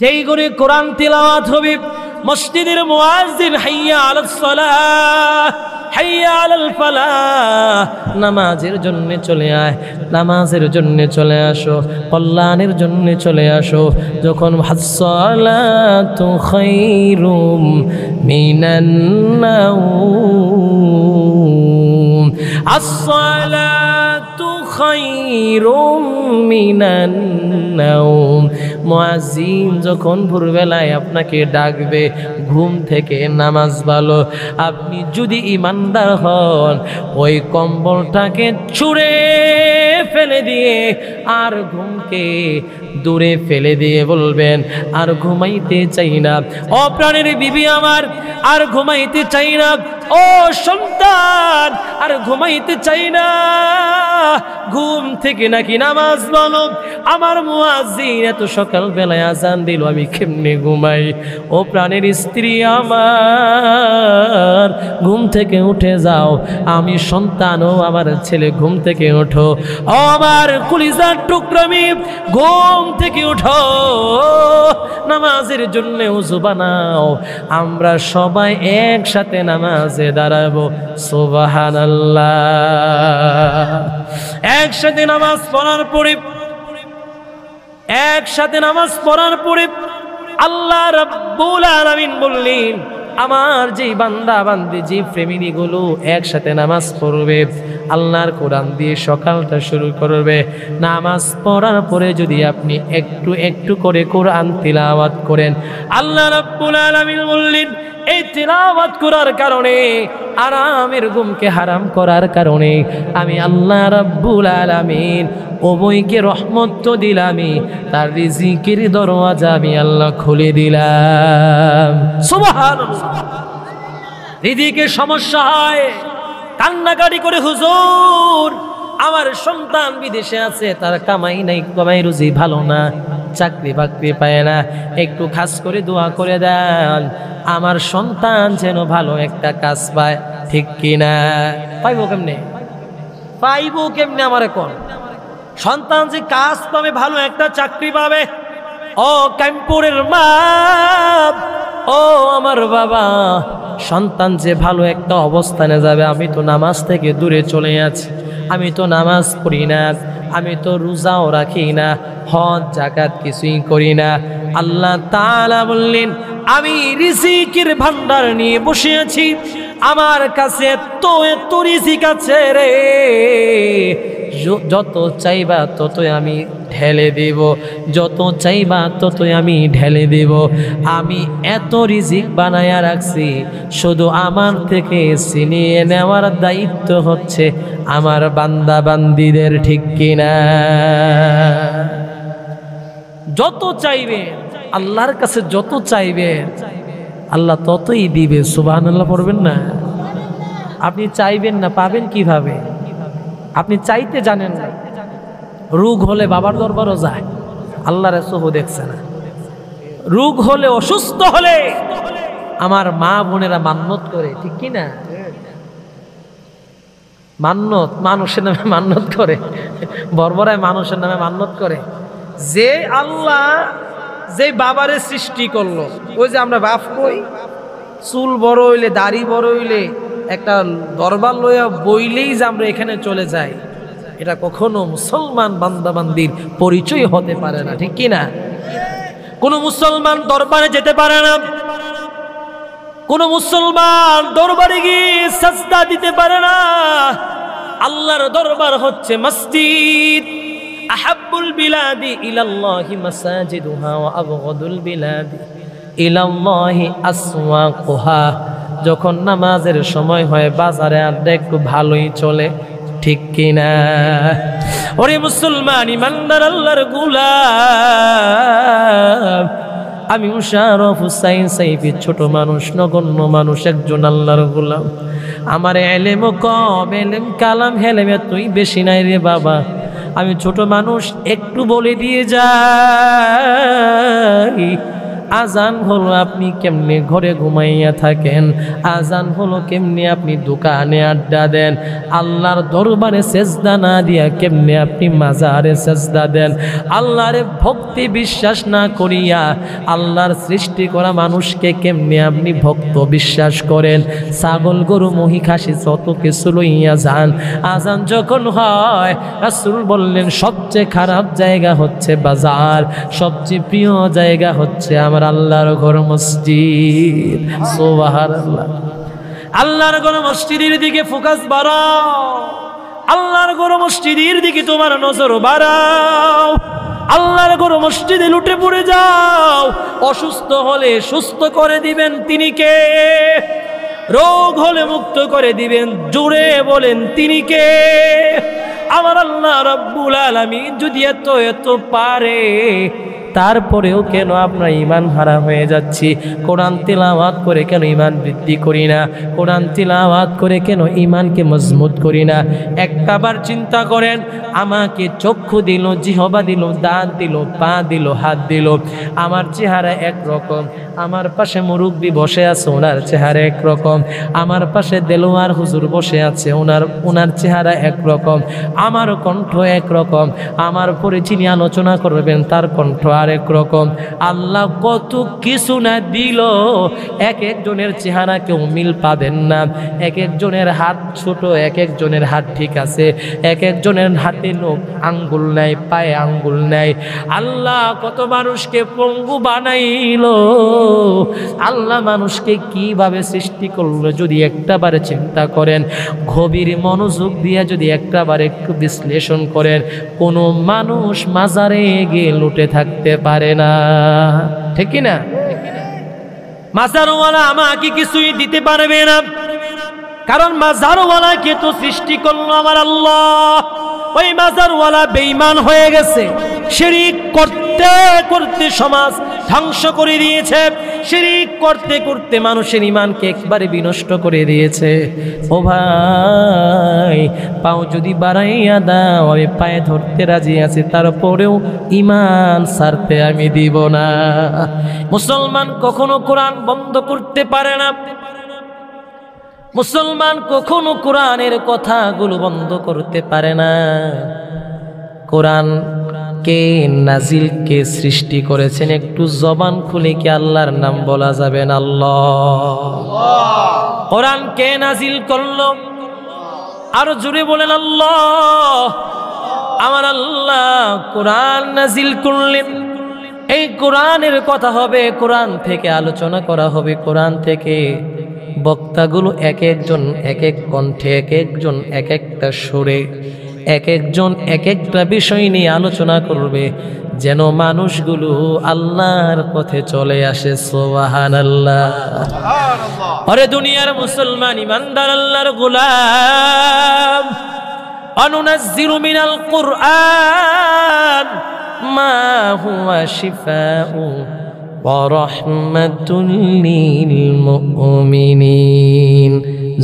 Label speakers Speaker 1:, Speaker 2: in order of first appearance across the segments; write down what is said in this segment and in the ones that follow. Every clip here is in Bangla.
Speaker 1: যেই করে কোরআন তিলাওয়াত হবে, মসজিদের মুয়াজ্জিন হাইয়া আলাস সালাহ হাইয়া আলাল ফালাহ, নামাজের জন্য চলে আয়, নামাজের জন্য চলে আসো, কল্যাণের জন্য চলে আসো। যখন আসসালাতু খায়রুম মিনান নাওম, আসসালাতু খায়রুম মিনান নাওম, মুয়াজ্জিন যখন ভোরবেলায় আপনাকে ডাকবে ঘুম থেকে, নামাজ ভালো। আপনি যদি ইমানদার হন, ওই কম্বলটাকে ছুঁড়ে ফেলে দিয়ে আর ঘুমকে দূরে ফেলে দিয়ে বলবেন আর ঘুমাইতে চাই না। ও প্রাণের বিবি আমার, আর ঘুমাইতে চাই না। ও সন্তান, আর ঘুমাইতে চাই না। ঘুম থেকে নাকি নামাজ বলো। আমার মুয়াজ্জিন এত সকাল বেলায় আজান দিল, আমি কেমনে ঘুমাই? ও প্রাণের স্ত্রী আমার, ঘুম থেকে উঠে যাও। আমি সন্তান ও আমার ছেলে, ঘুম থেকে ওঠো। ও আমার কলিজার টুকরামি, ঘুম থেকে ওঠো, নামাজের জন্য ওযু বানাও। আমরা সবাই একসাথে নামাজে দাঁড়াবো। সুবহানাল্লাহ। একসাথে নামাজ পড়ার পরে, একসাথে নামাজ পড়ার পরে আল্লাহ রাব্বুল আলামিন বললেন, আমার যেই বান্দা বান্দি, যে ফ্যামিলি গুলো একসাথে নামাজ পড়বে, আল্লাহর কোরআন দিয়ে সকালটা শুরু করবে, নামাজ পড়ার পরে যদি আপনি একটু একটু করে কোরআন তিলাওয়াত করেন, আল্লাহ রাব্বুল আলামিন বললেন, এই তিলাওয়াত করার কারণে, আরামের ঘুমকে হারাম করার কারণে আমি আল্লাহ রাব্বুল আলামিন উভয়কে রহমত তো দিলামই, তার রিজিকের দরওয়াজা আমি আল্লাহ খুলে দিলাম। সুবহানাল্লাহ। রিজিকের সমস্যা হয়, কান্নাকাটি করে, হুজুর আমার সন্তান বিদেশে আছে, তার কামাই নাই, কামাই রুজি ভালো না, চাকরি বাকরি পায় না, একটু খাস করে দোয়া করে দেন আমার সন্তান যেন ভালো একটা কাজ পায়। ঠিক কিনা? পাইবো কেমনে? পাইবো কেমনে? আমার এখন সন্তান যে কাজ পাবে, ভালো একটা চাকরি পাবে। ও ক্যাম্পুরের মা, ও আমার বাবা, সন্তান যে ভালো একটা অবস্থানে যাবে। আমি তো নামাজ থেকে দূরে চলে আছি, আমি তো নামাজ পড়ি না, আমি তো রোজাও রাখি না, হজ যাকাত কিছুই করি না। আল্লাহ তাআলা বললেন, আমি রিজিকের ভান্ডার নিয়ে বসে আছি, আমার কাছে এত রিজিক আছে রে, যত চাইবা ততই আমি ঢেলে দেব, যত চাইবা ততই আমি ঢেলে দেব। আমি এত রিজিক বানায়া রাখছি, শুধু আমার থেকে ছিনিয়ে নেওয়ার দায়িত্ব হচ্ছে আমার বান্দা বান্দিদের। ঠিক কিনা? যত চাইবে আল্লাহর কাছে, যত চাইবে আল্লাহ ততই দিবে। সুবহানাল্লাহ পড়বেন না? আপনি চাইবেন না, পাবেন কিভাবে? আপনি চাইতে জানেন না। রোগ হলে বাবার দরবারও যায়, আল্লাহ রাসূল দেখছে না। রোগ হলে, অসুস্থ হলে আমার মা বোনেরা মান্নত করে। ঠিক কি না? মান্নত, মানুষের নামে মান্নত করে, বর্বরায় মানুষের নামে মান্নত করে। যে আল্লাহ যে বাবারে সৃষ্টি করলো, ওই যে আমরা বাপ কই, চুল বড় হইলে, দাড়ি বড় হইলে একটা দরবার লইয়া বইলেই যে আমরা এখানে চলে যাই, এটা কখনো মুসলমান বান্দাবান্দির পরিচয় হতে পারে না। ঠিক কিনা? কোন মুসলমান দরবারে যেতে পারে না, কোন মুসলমান দরবারে গিয়ে সাজদা দিতে পারে না। আল্লাহর দরবার হচ্ছে মসজিদ। আহাব্বুল বিলাদি ইলাল্লাহি মাসাজিদুহা ওয়া আবগাদুল বিলাদি ইলাল্লাহি আসওয়াকুহা। যখন নামাজের সময় হয়, বাজারে আড্ডা একটু ভালোই চলে। ঠিক কিনা? ওরে মুসলমান ইমানদার আল্লাহর গোলাম, আমি মুশাররফ হুসাইন সাইফি, ছোট মানুষ, নগণ্য মানুষ, একজন আল্লাহর গোলাম। আমার এলেম কম, এলেম কালাম হেলেম তুই বেশি নাই রে বাবা। আমি ছোট মানুষ, একটু বলে দিয়ে যাই, আজান হলো আপনি কেমনে ঘরে ঘুমাইয়া থাকেন, আজান হলো কেমনে আপনি দোকানে আড্ডা দেন, আল্লাহর দরবারে সেজদা না দিয়া কেমনে আপনি মাজারে সেজদা দেন, আল্লাহরে ভক্তি বিশ্বাস না করিয়া আল্লাহর সৃষ্টি করা মানুষকে কেমনে আপনি ভক্ত বিশ্বাস করেন, ছাগল গরু মহি খাসি যত কিছু লইয়া যান, আজান যখন হয় রাসূল বললেন সবচেয়ে খারাপ জায়গা হচ্ছে বাজার, সবচেয়ে প্রিয় জায়গা হচ্ছে আমার আল্লাহর ঘর মসজিদ। সুবহানাল্লাহ। আল্লাহর ঘর মসজিদের দিকে ফোকাস বাড়াও, আল্লাহর ঘর মসজিদের দিকে তোমার নজর বাড়াও, আল্লাহর ঘর মসজিদে লুটে পড়ে যাও। অসুস্থ হলে সুস্থ করে দিবেন তিনি কে? রোগ হলে মুক্ত করে দিবেন, জোরে বলেন তিনি কে? আমার আল্লাহ রাব্বুল আলামিন যদি এত এত পারে, তারপরেও কেন আমরা ঈমান হারা হয়ে যাচ্ছি? কোরআন তিলাওয়াত করে কেন ঈমান বৃদ্ধি করি না? কোরআন তিলাওয়াত করে কেন ঈমানকে মজবুত করি না? একটাবার চিন্তা করেন, আমাকে চক্ষু দিল, জিহ্বা দিল, দাঁত দিল, পা দিল, হাত দিল, আমার চেহারা একরকম, আমার পাশে মুরব্বি বসে আছে ওনার চেহারা একরকম, আমার পাশে দেলোয়ার হুজুর বসে আছে ওনার চেহারা একরকম, আমার কণ্ঠ একরকম, আমার পরে যিনি আলোচনা করবেন তার কণ্ঠ আরেক রকম। আল্লাহ কত কিছু না দিল, এক একজনের চেহারা কেউ মিল পাবেন না, এক একজনের হাত ছোট, এক একজনের হাত ঠিক আছে, এক একজনের হাতে নখ আঙ্গুল নাই, পায়ে আঙ্গুল নাই। আল্লাহ কত মানুষকে পঙ্গু বানাইলো, আল্লাহ মানুষকে কিভাবে সৃষ্টি করলো যদি একটাবারে চিন্তা করেন, গভীর মনোযোগ দিয়ে যদি একটাবার একটু বিশ্লেষণ করেন, কোনো মানুষ মাজারে গিয়ে লুটে থাকতে পারে না, ঠিক কি না? মাজারওয়ালা আমাকে কিছুই দিতে পারবে না, কারণ মাজারওয়ালাকে তো সৃষ্টি করলো আমার আল্লাহ। ওই মাজারওয়ালা বেঈমান হয়ে গেছে, শিরক করতে করতে সমাজ ধ্বংস করে দিয়েছে, শিরক করতে করতে মানুষের ঈমানকে একবারে বিনষ্ট করে দিয়েছে। ও ভাই, পাও যদি বাড়াইয়া দাও আমি পায়ে ধরতে রাজি আছি, তারপরেও ঈমান ছাড়তে আমি দিব না। মুসলমান কখনো কোরআন বন্ধ করতে পারে না, মুসলমান কখনো কোরআনের কথাগুলো বন্ধ করতে পারে না। কোরআন কে নাজিল, কে সৃষ্টি করেছেন, একটু জবান খুলে কি আল্লাহর নাম বলা যাবে না? আল্লাহ। কোরআন কে নাজিল করলো? আরো জোরে বলেন আল্লাহ। আমার আল্লাহ কোরআন নাজিল করলেন, এই কোরআনের কথা হবে, কোরআন থেকে আলোচনা করা হবে, কোরআন থেকে বক্তাগুলো এক একজন এক এক কণ্ঠে, এক একজন এক একটা সুরে, এক একজন এক একটা বিষয় নিয়ে আলোচনা করবে, যেন মানুষগুলো আল্লাহর পথে চলে আসে। সুবহানাল্লাহ। আরে দুনিয়ার মুসলমান ইমানদার আল্লাহর গোলাম, অনুনাজ্জিলু মিনাল কুরআন মা হুয়া শিফাউ ওয়া রাহমাতুল লিল মুমিনিন।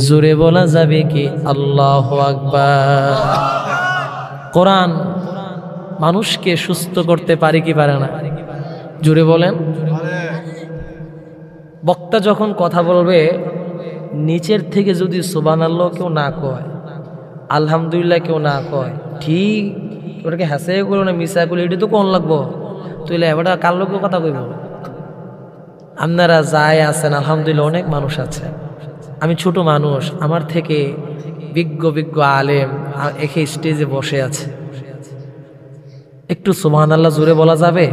Speaker 1: জোরে বলা যাবে কি আল্লাহু আকবার? কোরআন মানুষকে সুস্থ করতে পারে কি পারে না? জোরে বলেন। বক্তা যখন কথা বলবে, নিচের থেকে যদি সুবহানাল্লাহ কেউ না কয়, আলহামদুলিল্লাহ কেউ না কয়, ঠিক ওটাকে হাসে করো না মিশা করলে, এটা তো কোন লাগবো, তুইলে এবার কার লোক কথা কইব? আপনারা যাই আছেন আলহামদুলিল্লাহ, অনেক মানুষ আছে, আমি ছোট মানুষ, আমার থেকে বিজ্ঞ বিজ্ঞ আলেম একে স্টেজে বসে আছে, একটু সুবহানাল্লাহ জোরে বলা যাবে?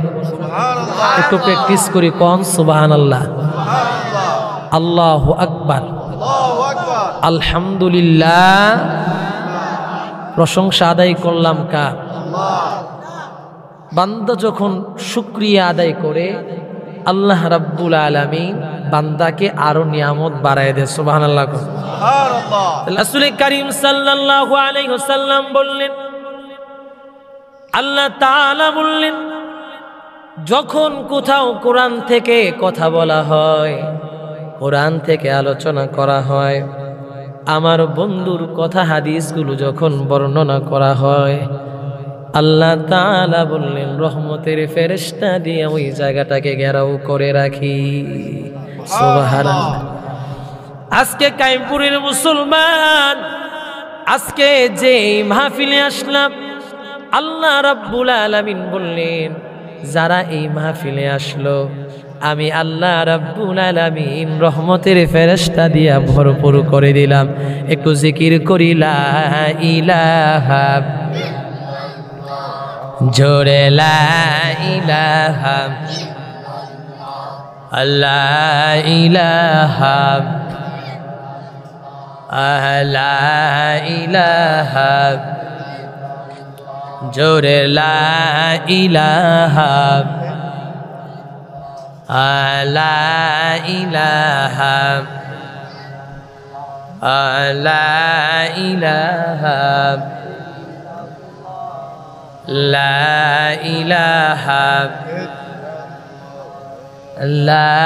Speaker 1: একটু প্র্যাকটিস করি, কোন সুবহানাল্লাহ, আল্লাহু আকবার, আলহামদুলিল্লাহ। প্রশংসা আদায় করলাম কার? বান্দা যখন শুকরিয়া আদায় করে, আল্লাহ রাব্বুল আলামিন বান্দাকে আরো নিয়ামত বাড়ায় দেয়। সুবহানাল্লাহ। রাসূল কারীম সাল্লাল্লাহু আলাইহি ওয়াসাল্লাম বললেন, আল্লাহ তাআলা বললেন, যখন কোথাও কোরআন থেকে কথা বলা হয়, কোরআন থেকে আলোচনা করা হয়, আমার বন্ধুর কথা হাদিসগুলো যখন বর্ণনা করা হয়, আল্লাহ তাআলা বললেন রহমতের ফেরেশতা দিয়ে ওই জায়গাটাকে ঘেরাও করে রাখি। সুবহানাল্লাহ। আজকে কাইমপুরের মুসলমান, আজকে যে মাহফিলে আসলাম, আল্লাহ রাব্বুল আলামিন বললেন যারা এই মাহফিলে আসলো আমি আল্লাহ রাব্বুল আলামিন রহমতের ফেরেশতা দিয়া ভরপুর করে দিলাম। একটু জিকির করি লা ইলাহা, জোরে লা ইলাহা, আল্লাহ ইলাহা, লা ইলাহা, জোরে লা ইলাহা, লা ইলাহা, লা ইলাহা, লা ইলাহা, লা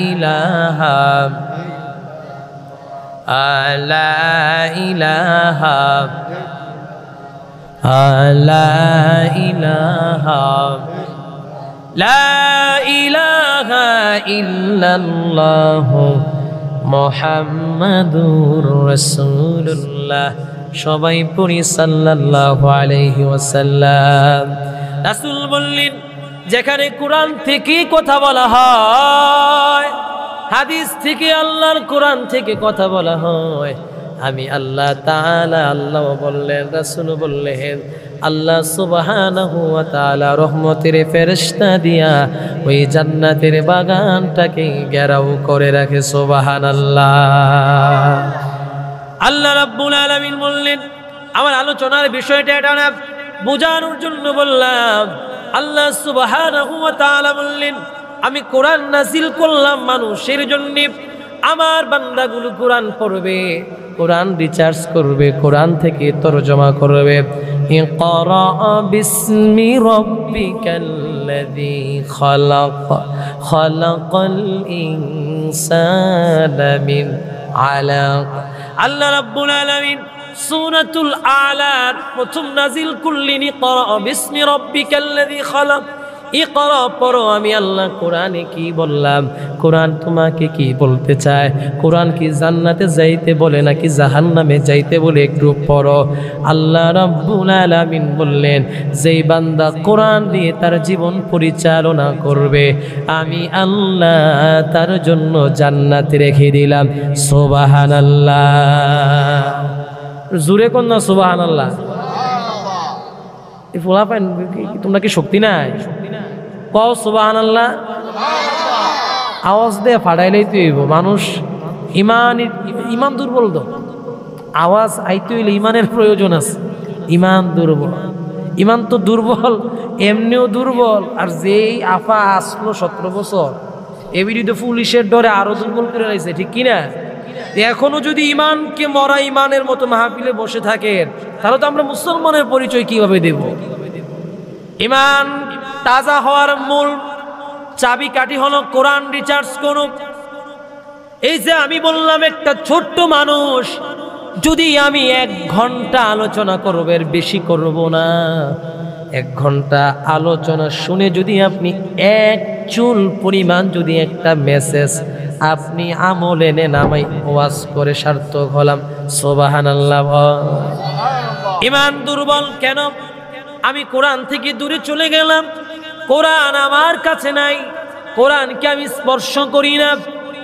Speaker 1: ইলাহা, লা ইলাহা, লা ইলাহা, লা ইলাহা ইল্লাল্লাহু মুহাম্মাদুর রাসূলুল্লাহ। সবাই পড়ি সাল্লাল্লাহু আলাইহি ওয়াসাল্লাম। রাসূল বললেন যেখানে কোরআন থেকে কথা বলা হয়, হাদিস থেকে, আল্লাহর কোরআন থেকে কথা বলা হয়, আমি আল্লাহ তাআলা, আল্লাহ বললেন, রাসূল বললেন, আল্লাহ সুবহানাহু ওয়া তাআলা রহমতের ফেরেশতা দিয়া ওই জান্নাতের বাগানটাকে ঘেরাও করে রাখে। সুবহানাল্লাহ। আল্লাহ রাব্বুল আলামিন বললেন, আমার আলোচনার বিষয়টা এটা না, বোঝানোর জন্য বললাম। আল্লাহ সুবহানাহু ওয়া তাআলা বললেন আমি কোরআন নাযিল করলাম মানুষের জন্য, আমার বান্দাগুলো কোরআন পড়বে, কোরআন রিসার্চ করবে, কোরআন থেকে তরজমা করবে। ইকরা বিসমি রাব্বিকাল্লাযী খালাক, খালাকাল ইনসানা মিন আলাক। আল্লাহ রাব্বুল আলামিন সূরাতুল আলার প্রথম নাজিল করলেন ইকরা বিসমি রাব্বিকাল্লাযী খালাক। ইকরা পড়ো। আমি আল্লাহ কোরআনে কি বললাম? কোরআন তোমাকে কি বলতে চায়? কোরআন কি জান্নাতে যাইতে বলে নাকি জাহান্নামে যাইতে বলে? একটু পড়ো। আল্লাহ রাব্বুল আলামিন বললেন যেই বান্দা কোরআন দিয়ে তার জীবন পরিচালনা করবে আমি আল্লাহ তার জন্য জান্নাতে রেখে দিলাম। সুবহানাল্লাহ। জোরে কোন না সুবহানাল্লাহ। এই ফোলা পান তোমরা কি শক্তি নাই? কও সুবহানাল্লাহ। আওয়াজ দিয়ে ফাটাইলেই তো হইব। মানুষ ইমান দুর্বল তো, আওয়াজ আইতে হইলে ইমানের প্রয়োজন আছে। ইমান দুর্বল, ইমান তো দুর্বল, এমনিও দুর্বল। আর যেই আফা আসলো 17 বছর এবিডি তো পুলিশের ডরে আরো দুর্বল করে রয়েছে, ঠিক কিনা? এখনো যদি ইমানকে মরা ইমানের মতো মাহফিলে বসে থাকেন তাহলে তো আমরা মুসলমানের পরিচয় কিভাবে দেব? ইমান তাজা হওয়ার মূল চাবিকাঠি হলো কোরআন রিসার্চ করুক। এই যে আমি বললাম একটা ছোট্ট মানুষ যদি আমি 1 ঘন্টা আলোচনা করব, এর বেশি করব না, 1 ঘন্টা আলোচনা শুনে যদি আপনি 1 চুল পরিমাণ যদি একটা মেসেজ আপনি আমলে নেন, আমি ওয়াজ করে সার্থক হলাম। সুবহানাল্লাহ। ইমান দুর্বল কেন? আমি কোরআন থেকে দূরে চলে গেলাম, কোরআন আমার কাছে নাই, কোরআনকে আমি স্পর্শ করি না,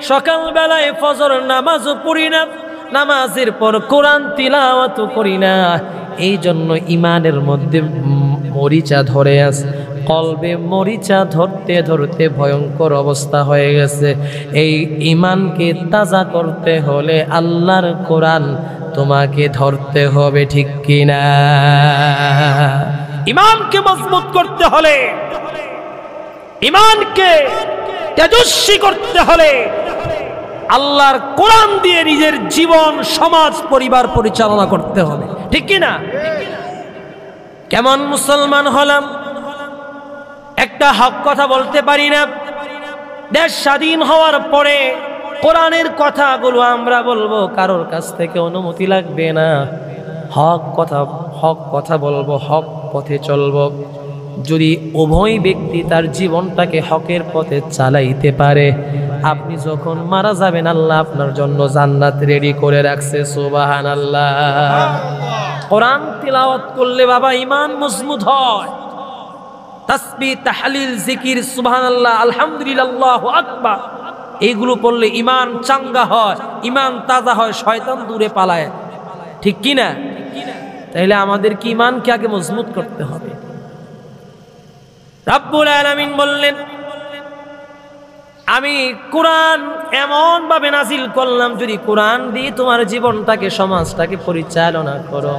Speaker 1: সকালবেলায় ফজর নামাজও পড়ি না, নামাজের পর কোরআন তিলাওয়াতও করি না। এই জন্য ইমানের মধ্যে মরিচা ধরে আছে, কলবে মরিচা ধরতে ধরতে ভয়ঙ্কর অবস্থা হয়ে গেছে। এই ইমানকে তাজা করতে হলে আল্লাহর কোরআন তোমাকে ধরতে হবে, ঠিক কিনা? ইমানকে মজবুত করতে হলে, ইমানকে তেজস্বী করতে হলে আল্লাহর কোরআন দিয়ে নিজের জীবন, সমাজ, পরিবার পরিচালনা করতে হবে, ঠিক কিনা? কেমন মুসলমান হলাম? একটা হক কথা বলতে পারি না। দেশ স্বাধীন হওয়ার পরে কোরআনের কথাগুলো আমরা বলবো, কারোর কাছ থেকে অনুমতি লাগবে না। হক কথা বলবো, হক পথে চলবো। যদি উভয় ব্যক্তি তার জীবনটাকে হকের পথে চালাইতে পারে, আপনি যখন মারা যাবেন আল্লাহ আপনার জন্য জান্নাত রেডি করে রাখছে। সুবহানাল্লাহ। কোরআন তিলাওয়াত করলে বাবা ঈমান মজবুত হয়। তাসবিহ, তাহলিল, জিকির, সুবহানাল্লাহ, আলহামদুলিল্লাহ, আল্লাহু আকবার, এইগুলো পড়লে ঈমান চাঙ্গা হয়, ঈমান তাজা হয়, শয়তান দূরে পালায়। ঠিক কি না? তাইলে আমাদের কি ঈমানকে আগে মজবুত করতে হবে। রাব্বুল আলামিন বললেন, আমি কোরআন এমন ভাবে নাজিল করলাম, যদি কোরআন দিয়ে তোমার জীবনটাকে, সমাজটাকে পরিচালনা করো,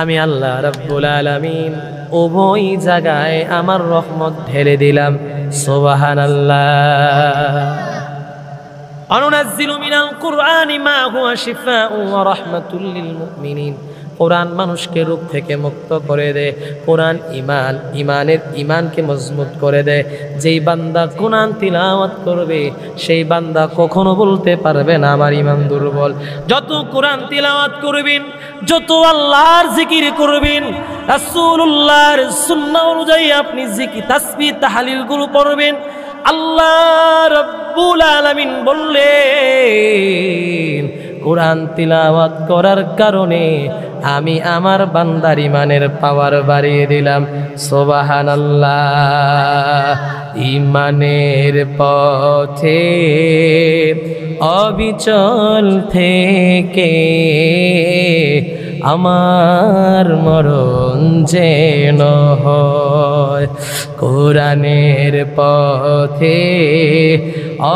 Speaker 1: আমি আল্লাহ রাব্বুল আলামিন উভয় জায়গায় আমার রহমত ঢেলে দিলাম। সুবহানাল্লাহ। অনুনাজ্জিলু মিনাল কুরআনি মা হুয়া শিফাউ ওয়া রাহমাতুল লিল মুমিনিন। কোরআন মানুষকে রোগ থেকে মুক্ত করে দেয়। কোরআন ঈমানকে মজবুত করে দেয়। যেই বান্দা কোরআন তিলাওয়াত করবে সেই বান্দা কখনো বলতে পারবে না আমার ঈমান দুর্বল। যত কোরআন তিলাওয়াত করবেন, যত আল্লাহর জিকির করবেন, রাসূলুল্লাহর সুন্নাহ অনুযায়ী আপনি জিকির, তাসবিহ, তাহলিল গুলো পড়বেন, আল্লাহ রাব্বুল আলামিন বললেন কোরআন তিলাওয়াত করার কারণে আমি আমার বান্দার ঈমানের পাওয়ার বাড়িয়ে দিলাম। সুবহানাল্লাহ। ঈমানের পথে অবিচল থেকে আমার মরণ যেন হয়, কোরআনের পথে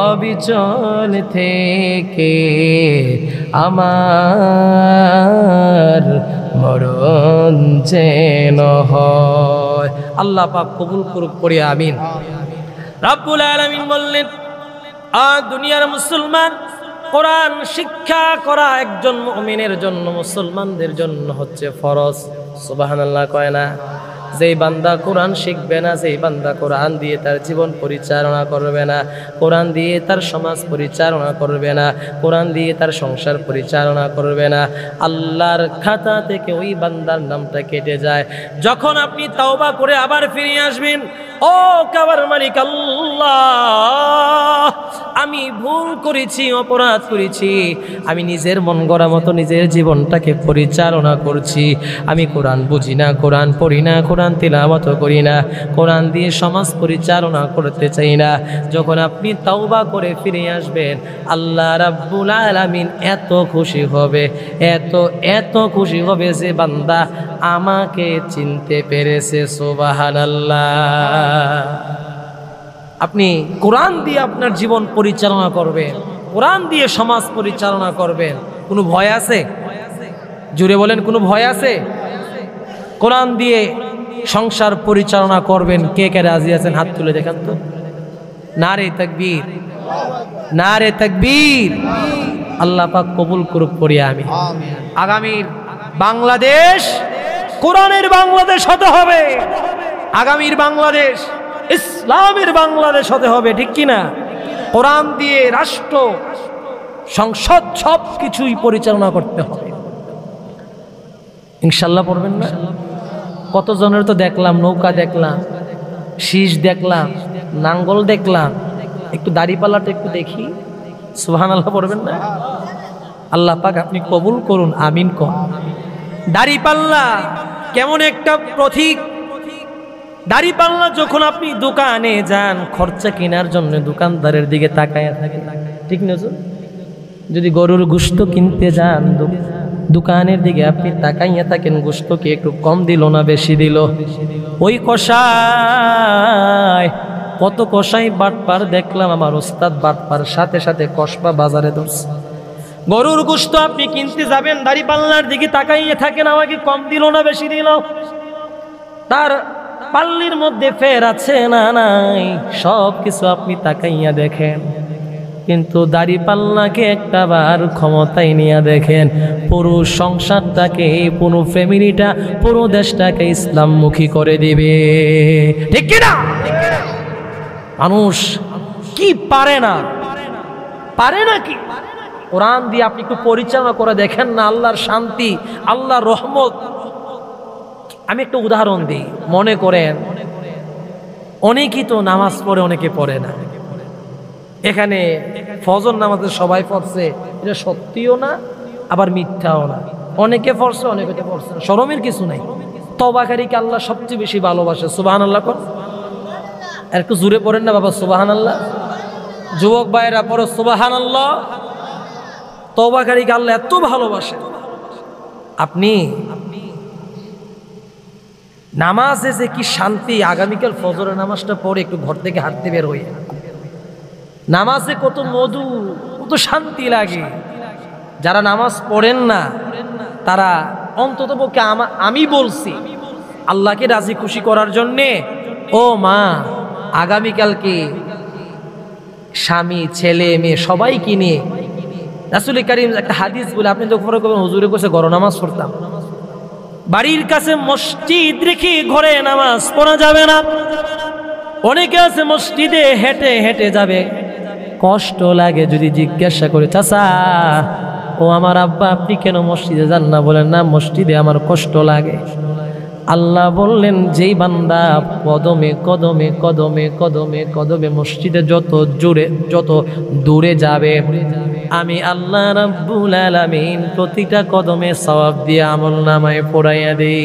Speaker 1: অবিচল থেকে আমার মরণ যেন হয়। আল্লাহ পাক কবুল করুক, পড়ি আমিন। রাব্বুল আলামিন বললেন, দুনিয়ার মুসলমান, কোরআন শিক্ষা করা একজন মুমিনের জন্য, মুসলমানদের জন্য হচ্ছে ফরজ। সুবহানাল্লাহ কয় না? যেই বান্দা কোরআন শিখবে না, যেই বান্দা কোরআন দিয়ে তার জীবন পরিচালনা করবে না, কোরআন দিয়ে তার সমাজ পরিচালনা করবে না, কোরআন দিয়ে তার সংসার পরিচালনা করবে না, আল্লাহর খাতা থেকে ওই বান্দার নামটা কেটে যায়। যখন আপনি তাওবা করে আবার ফিরে আসবেন, ও কাবার মালিক আল্লাহ, আমি ভুল করেছি, অপরাধ করেছি, আমি নিজের মন গড়া মতো নিজের জীবনটাকে পরিচালনা করছি, আমি কোরআন বুঝি না, কোরআন পড়ি না, কোরআন তিলাওয়াত করি না, কোরআন দিয়ে সমাজ পরিচালনা করতে চাই না। যখন আপনি তাওবা করে ফিরে আসবেন, আল্লাহ রাব্বুল আলামিন এত খুশি হবে, এত খুশি হবে যে বান্দা আমাকে চিনতে পেরেছে। সুবহানাল্লাহ। আপনি কোরআন দিয়ে আপনার জীবন পরিচালনা করবেন, কোরআন দিয়ে সমাজ পরিচালনা করবেন, কোনো ভয় আছে? জুড়ে বলেন, কোনো ভয় আছে? কোরআন দিয়ে সংসার পরিচালনা করবেন, কে কে রাজি আছেন? হাত তুলে দেখান তো। নারে তাকবীর, নারে তাকবীর। আল্লাহ পাক কবুল করুক, পড়ি আমি। আগামীর বাংলাদেশ কোরআনের বাংলাদেশ হতে হবে। আগামীর বাংলাদেশ ইসলামের বাংলাদেশ হতে হবে, ঠিক কিনা? কোরআন দিয়ে রাষ্ট্র, সংসদ সব কিছুই পরিচালনা করতে হবে। ইনশাল্লাহ পড়বেন না? কতজনের তো দেখলাম, নৌকা দেখলাম, শীষ দেখলাম, নাঙ্গল দেখলাম, একটু দাড়িপাল্লাটা একটু দেখি। সুবহানাল্লাহ পড়বেন না? আল্লাহ পাক আপনি কবুল করুন, আমিন কর। দাড়িপাল্লা কেমন একটা প্রতীক। দাড়িপাল্লা যখন আপনি দোকানে যান খরচা কেনার জন্য, দোকানদারের দিকে তাকায় থাকেন, ঠিক না? যদি গরুর গোশত কিনতে যান, দোকানের দিকে আপনি তাকাইয়া থাকেন, গোশত কি একটু কম দিল না বেশি দিল? ওই কষাই, কত কষাই বাটপার দেখলাম, আমার ওস্তাদ বাটপার সাথে সাথে কসবা বাজারে ধরছে। গরুর গোশত আপনি কিনতে যাবেন, দাড়িপাল্লার দিকে তাকাইয়া থাকেন, আমাকে কম দিল না বেশি দিল? তার পাল্লির মধ্যে ফের আছে না নাই, সব কিছু আপনি তাকাইয়া দেখেন। কিন্তু দাড়িপাল্লাকে একটা বার ক্ষমতায় নিয়ে দেখেন, পুরো সংসারটাকে, পুরো ফ্যামিলিটা, পুরো দেশটাকে ইসলামমুখী করে দিবে, ঠিক কিনা? মানুষ কি পারে না, পারে নাকি? কোরআন দিয়ে আপনি একটু পরিচালনা করে দেখেন না, আল্লাহর শান্তি, আল্লাহর রহমত। আমি একটা উদাহরণ দিই, মনে করেন অনেকেই তো নামাজ পড়ে, অনেকে পড়ে না। এখানে ফজর নামাজে সবাই পড়ছে, এটা সত্যিও না আবার মিথ্যাও না। অনেকে পড়ছে, অনেকে তো পড়ছে না, শরমের কিছু নাই। তওবাকারীকে আল্লাহ সবচেয়ে বেশি ভালোবাসে। সুবহানাল্লাহ কর, আর একটু জোরে পড়েন না বাবা সুবহানাল্লাহ। যুবক ভাইরা পড়ো সুবহানাল্লাহ। তওবাকারীকে আল্লাহ এত ভালোবাসে। আপনি নামাজে যে কি শান্তি, আগামীকাল ফজরের নামাজটা পড়ে একটু ঘর থেকে হাঁটতে বের হই, নামাজে কত মধু, কত শান্তি লাগে। যারা নামাজ পড়েন না তারা অন্তত পক্ষে আমি বলছি আল্লাহকে রাজি খুশি করার জন্যে, ও মা আগামীকালকে স্বামী ছেলে মেয়ে সবাই কিনে রাসূল কারীম একটা হাদিস বলে, আপনি তো পরে করবেন হুজুরে কইছে ঘর নামাজ পড়তাম। বাড়ির কাছে মসজিদ রেখে ঘরে নামাজ পড়া যাবে না। অনেকে আছে মসজিদে হেঁটে হেঁটে যাবে, কষ্ট লাগে। যদি জিজ্ঞাসা করে চাচা ও আমার আব্বা আপনি কেন মসজিদে যান না, বলেন না মসজিদে আমার কষ্ট লাগে। আল্লাহ বললেন যেই বান্দা কদমে কদমে কদমে কদমে কদমে মসজিদে যত দূরে যাবে, আমি আল্লাহ রাব্বুল আলামিন প্রতিটা কদমে সওয়াব দিয়ে আমলনামায় পড়াইয়া দেই।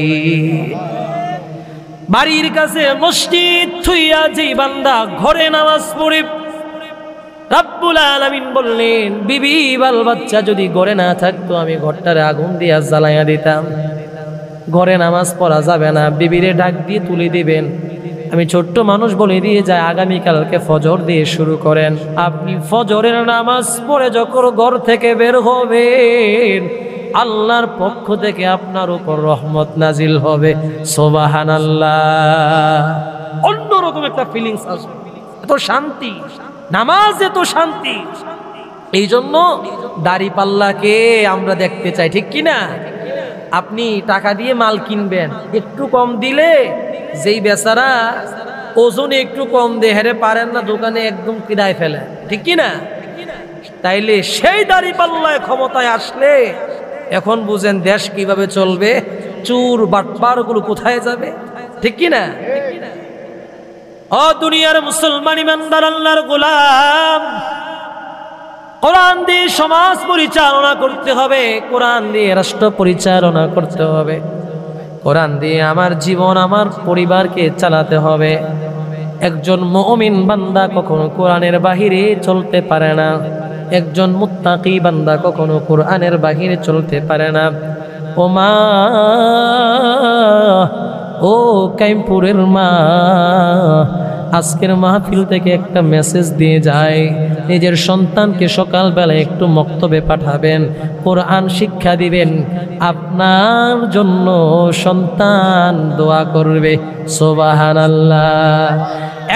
Speaker 1: বাড়ির কাছে মসজিদ থুইয়া যেই বান্দা ঘরে নামাজ পড়ে, রাব্বুল আলামিন বললেন বিবি বাল বাচ্চা যদি ঘরে না থাকতো আমি ঘরটারে আগুন দিয়া জ্বালাইয়া দিতাম। ঘরে নামাজ পড়া যাবে না, বিবিরে ডাক দিয়ে তুলে দিবেন। আমি ছোট্ট মানুষ বলে দিয়ে যাই, আগামীকালকে ফজর দিয়ে শুরু করেন। আপনি ফজরের নামাজ পড়ে যখন ঘর থেকে বের হবেন, আল্লাহর পক্ষ থেকে আপনার উপর রহমত নাজিল হবে। সুবহানাল্লাহ। অন্যরকম একটা ফিলিংস আসবে, এত শান্তি, নামাজ এত শান্তি। এই জন্য দাড়িপাল্লাকে আমরা দেখতে চাই, ঠিক কিনা? আপনি টাকা দিয়ে মাল কিনবেন, একটু কম দিলে যেই বেচারা ওজনে একটু কম দেয়, হেরে পারেন না দোকানে একদম কিনায় ফেলে, ঠিক কিনা? তাইলে সেই দাড়িপাল্লায় ক্ষমতায় আসলে এখন বুঝেন দেশ কিভাবে চলবে, চুর বাটপার গুলো কোথায় যাবে, ঠিক কিনা? ও দুনিয়ার মুসলমান ইমানদার আল্লাহর গোলাম, কোরআন দিয়ে সমাজ পরিচালনা করতে হবে, কোরআন দিয়ে রাষ্ট্র পরিচালনা করতে হবে, কোরআন দিয়ে আমার জীবন আমার পরিবারকে চালাতে হবে। একজন মুমিন বান্দা কখনো কোরআনের বাহিরে চলতে পারে না, একজন মুত্তাকি বান্দা কখনো কোরআনের বাহিরে চলতে পারে না। ও মা, ও কাইমপুরের মা, আজকের মাহফিল থেকে একটা মেসেজ দিয়ে যায়, নিজের সন্তানকে সকালবেলা একটু মক্তবে পাঠাবেন, কোরআন শিক্ষা দিবেন, আপনার জন্য সন্তান দোয়া করবে। সুবহানাল্লাহ।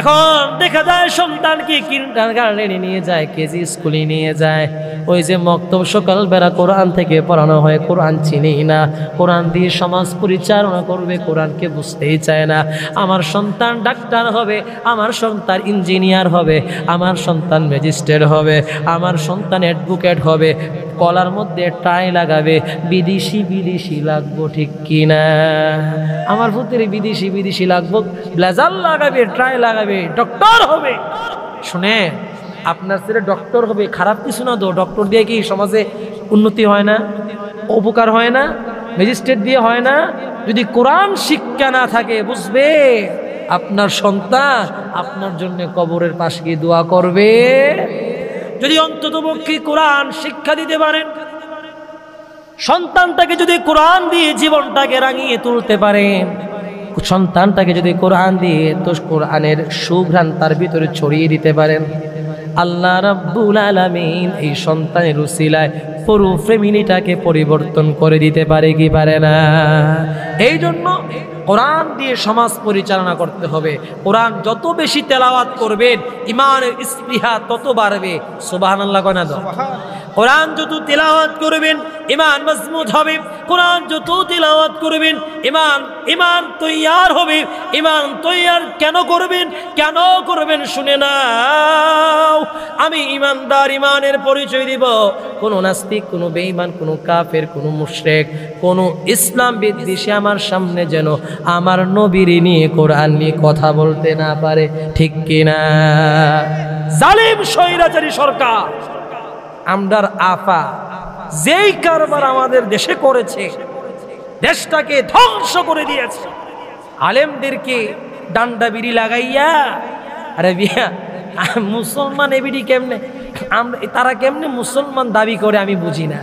Speaker 1: এখন দেখা যায় সন্তানকে কিন্ডারগার্টেনে নিয়ে যায়, কেজি স্কুলে নিয়ে যায়, ওই যে মক্তব সকালবেলা কোরআন থেকে পড়ানো হয়, কোরআন চিনি না, কোরআন দিয়ে সমাজ পরিচালনা করবে, কোরআনকে বুঝতেই চায় না। আমার সন্তান ডাক্তার হবে, আমার সন্তান ইঞ্জিনিয়ার হবে, আমার সন্তান ম্যাজিস্ট্রেট হবে, আমার সন্তান অ্যাডভোকেট হবে, কলার মধ্যে টাই লাগাবে, বিদেশি বিদেশি লাগবো, ঠিক কিনা? আমার ভূতের বিদেশি বিদেশি লাগবো, ব্লেজার লাগাবে, ট্রাই লাগাবে, ডক্টর হবে। শুনে আপনার ছেলে ডক্টর হবে, খারাপ কিছু না তো, ডক্টর দিয়ে কি সমাজে উন্নতি হয় না, উপকার হয় না? ম্যাজিস্ট্রেট দিয়ে হয় না? যদি কোরআন শিক্ষা না থাকে, বুঝবে আপনার সন্তান আপনার জন্য কবরের পাশে গিয়ে দোয়া করবে। যদি অন্ততপক্ষে কোরআন শিক্ষা দিতে পারেন, সন্তানটাকে যদি কোরআন দিয়ে জীবনটাকে রাঙিয়ে তুলতে পারেন, সন্তানটাকে যদি কোরআন দিয়ে তো কোরআনের সুঘ্রাণ তার ভিতরে ছড়িয়ে দিতে পারেন, আল্লাহ রাব্বুল আলামিন এই সন্তানের উসিলায় পুরো ফ্যামিলিটাকে পরিবর্তন করে দিতে পারে কি পারে না? এই জন্য কোরআন দিয়ে সমাজ পরিচালনা করতে হবে। কোরআন যত বেশি তেলাওয়াত করবেন, ইমানের স্পৃহা তত বাড়বে। সুবহানাল্লাহ কয় না তো? কোরআন যত তেলাওয়াত করবেন ইমান মজবুত হবে, কোরআন যত তেলাওয়াত করবেন ইমান তৈয়ার হবে। ইমান তৈয়ার কেন করবেন শুনে নাও। আমি ইমানদার, ইমানের পরিচয় দিব। কোন নাস্তিক, কোন বেঈমান, কোন কাফের, কোন মুশরিক, কোন ইসলাম বিদ্বেষী আমার সামনে যেন আমার নবীর নিয়ে, কোরআন নিয়ে কথা বলতে না পারে। ঠিক কিনা? জালিম স্বৈরাচারী সরকার আমরার আফা যেই কারবার আমাদের দেশে করেছে, দেশটাকে ধ্বংস করে দিয়েছে। আলেমদেরকে ডান্ডা বিড়ি লাগাইয়া, আরে বিয়া মুসলমান এবিডি কেমনে, তারা কেমনে মুসলমান দাবি করে আমি বুঝি না।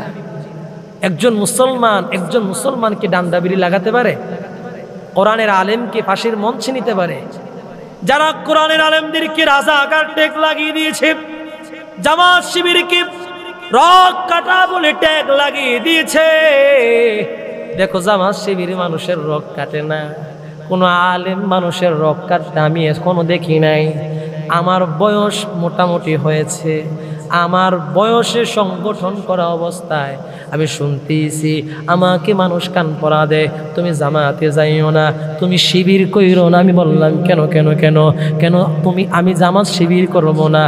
Speaker 1: একজন মুসলমানকে ডান্ডা বিড়ি লাগাতে পারে? কোরআনের আলেমকে ফাঁসির মঞ্চে নিতে পারে? যারা কোরআনের আলেমদেরকে রাজাকার ট্যাগ লাগিয়ে দিয়েছে, জামাত শিবিরকে রক কাটা বলে ট্যাগ লাগিয়ে দিয়েছে। দেখো, জামাত শিবির মানুষের রক কাটে না, কোনো আলেম মানুষের রক কাটতে আমি এখনো দেখি নাই। আমার বয়স মোটামুটি হয়েছে, আমার বয়সে সংগঠন করা অবস্থায় আমি শুনতেছি আমাকে মানুষ কান পরা দেয়, তুমি জামাতে যাইও না, তুমি শিবির কইরো না। আমি বললাম কেন কেন কেন কেন তুমি, আমি জামাত শিবির করব না।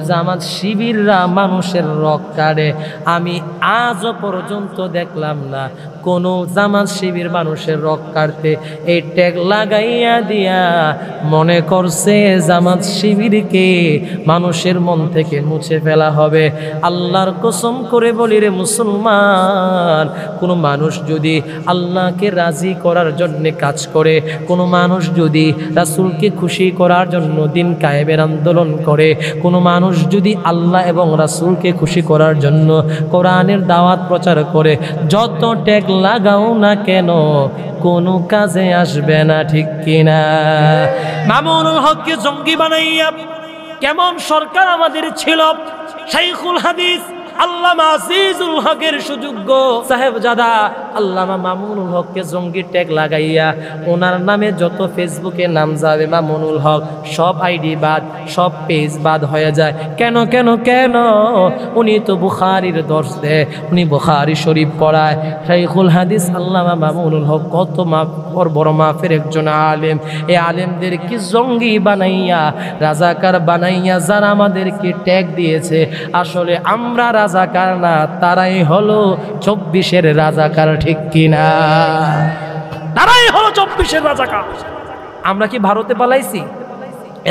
Speaker 1: জামাত শিবিররা মানুষের রক কাটে, আমি আজও পর্যন্ত দেখলাম না কোনো জামাত শিবির মানুষের রক কাটতে। এই ট্যাগ লাগাইয়া দিয়া মনে করছে জামাত শিবিরকে মানুষের মন থেকে মুছে ফেলা হবে। আল্লাহর কসম করে বলি রে মুসলমান, কোনো মানুষ যদি আল্লাহকে রাজি করার জন্য কাজ করে, কোনো মানুষ যদি রাসূলকে খুশি করার জন্য দিন কায়েমের আন্দোলন করে, কোনো মানুষ যদি আল্লাহ এবং রাসূলকে খুশি করার জন্য কোরআনের দাওয়াত প্রচার করে, যত ট্যাগ লাগাও না কেন কোনো কাজে আসবে না। ঠিক কিনা? মামুনুল হককে জঙ্গি বানাইয়া কেমন সরকার আমাদের ছিল? শাইখুল হাদিস আল্লামা আজিজুল হকের সুযোগ্য সাহেবজাদা আল্লামা মামুনুল হককে জঙ্গি ট্যাগ লাগাইয়া ওনার নামে যত ফেসবুকে নাম যাবে মামুনুল হক, সব আইডি বাদ, সব পেজ বাদ হয়ে যায়। কেন কেন কেন? উনি তো বুখারীর দর্শ দেয়, উনি বুখারী শরীফ পড়ায়। শাইখুল হাদিস আল্লামা মামুনুল হক কত বড় মাফের একজন আলেম। এই আলেমদেরকে জঙ্গি বানাইয়া, রাজাকার বানাইয়া যারা আমাদেরকে ট্যাগ দিয়েছে, আসলে আমরা রাজাকার না, তারাই হলো 24-এর রাজাকার। ঠিক কিনা? তারাই হলো 24-এর রাজাকার। আমরা কি ভারতে পালাইছি?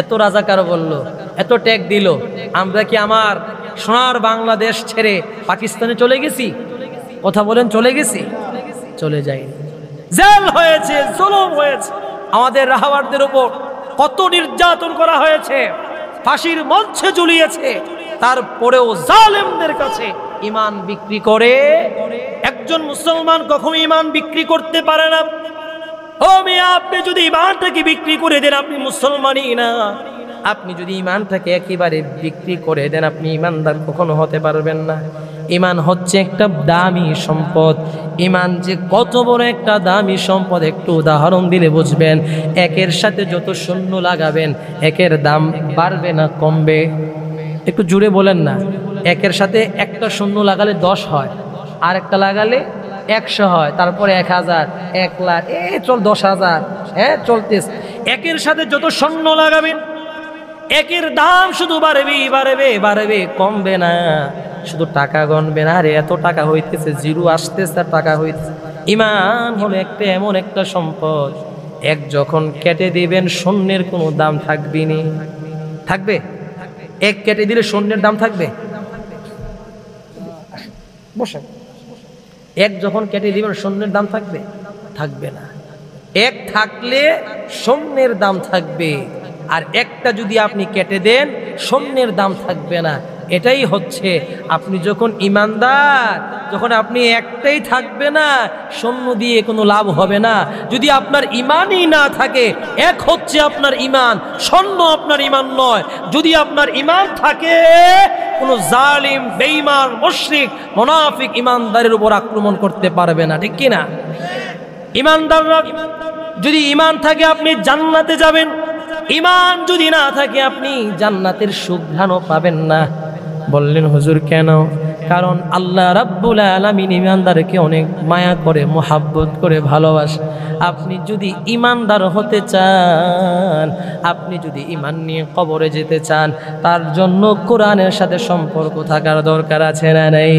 Speaker 1: এত রাজাকার বললো, এত ট্যাগ দিল, আমরা কি আমার সোনার বাংলাদেশ ছেড়ে পাকিস্তানে চলে গেছি? কথা বলেন, চলে গেছি? চলে যাইনি। জেল হয়েছে, জুলুম হয়েছে, আমাদের রাহাবারদের উপর কত নির্যাতন করা হয়েছে, ফাঁসির মঞ্চে ঝুলিয়েছে। তারপরেও জালেমদের কাছে ঈমান বিক্রি করে। একজন মুসলমান কখনো ঈমান বিক্রি করতে পারে না। ও মিয়া, আপনি যদি ঈমানটাকে বিক্রি করে দেন আপনি মুসলমানই না। আপনি যদি ঈমানটাকে একেবারে বিক্রি করে দেন আপনি ঈমানদার কখনো হতে পারবেন না। ঈমান হচ্ছে একটা দামি সম্পদ। ঈমান যে কত বড় একটা দামি সম্পদ একটু উদাহরণ দিলে বুঝবেন। একের সাথে যত শূন্য লাগাবেন একের দাম বাড়বে না কমবে? একটু জুড়ে বলেন না। একের সাথে একটা শূন্য লাগালে 10 হয়, আর একটা লাগালে 100 হয়, তারপরে 1000, 1 লাখ, চল 10,000, হ্যাঁ চলতেছে। একের সাথে যত শূন্য লাগাবেন একের দাম শুধু বাড়বে বাড়বে বাড়বে, কমবে না। শুধু টাকা গণবেন, আরে এত টাকা হইতেছে, জিরো আসতেছে, টাকা হইতেছে। ঈমান হলো একটা এমন একটা সম্পদ, এক যখন কেটে দিবেন শূন্যের কোনো দাম থাকবে না। থাকবে? এক কেটে দিলে শূন্যের দাম থাকবে? বসেন। এক যখন কেটে দিবেন শূন্যের দাম থাকবে? থাকবে না। এক থাকলে শূন্যের দাম থাকবে, আর একটা যদি আপনি কেটে দেন শূন্যের দাম থাকবে না। এটাই হচ্ছে আপনি যখন ঈমানদার, যখন আপনি একটাই থাকবে না, শূন্য দিয়ে কোনো লাভ হবে না। যদি আপনার ঈমানই না থাকে, এক হচ্ছে আপনার ঈমান, শূন্য আপনার ঈমান নয়। যদি আপনার ঈমান থাকে, কোনো জালিম, বেঈমান, মুশরিক, মুনাফিক ঈমানদারের উপর আক্রমণ করতে পারবে না। ঠিক কি না? ঈমানদাররা যদি ঈমান থাকে আপনি জান্নাতে যাবেন, ঈমান যদি না থাকে আপনি জান্নাতের সুঘ্রাণও পাবেন না। বললেন হুজুর কেন? কারণ আল্লাহ রাব্বুল আলামিন ইমানদারকে অনেক মায়া করে, মোহাব্বত করে, ভালোবাসে। আপনি যদি ইমানদার হতে চান, আপনি যদি ইমান নিয়ে কবরে যেতে চান, তার জন্য কোরআনের সাথে সম্পর্ক থাকার দরকার আছে না নাই?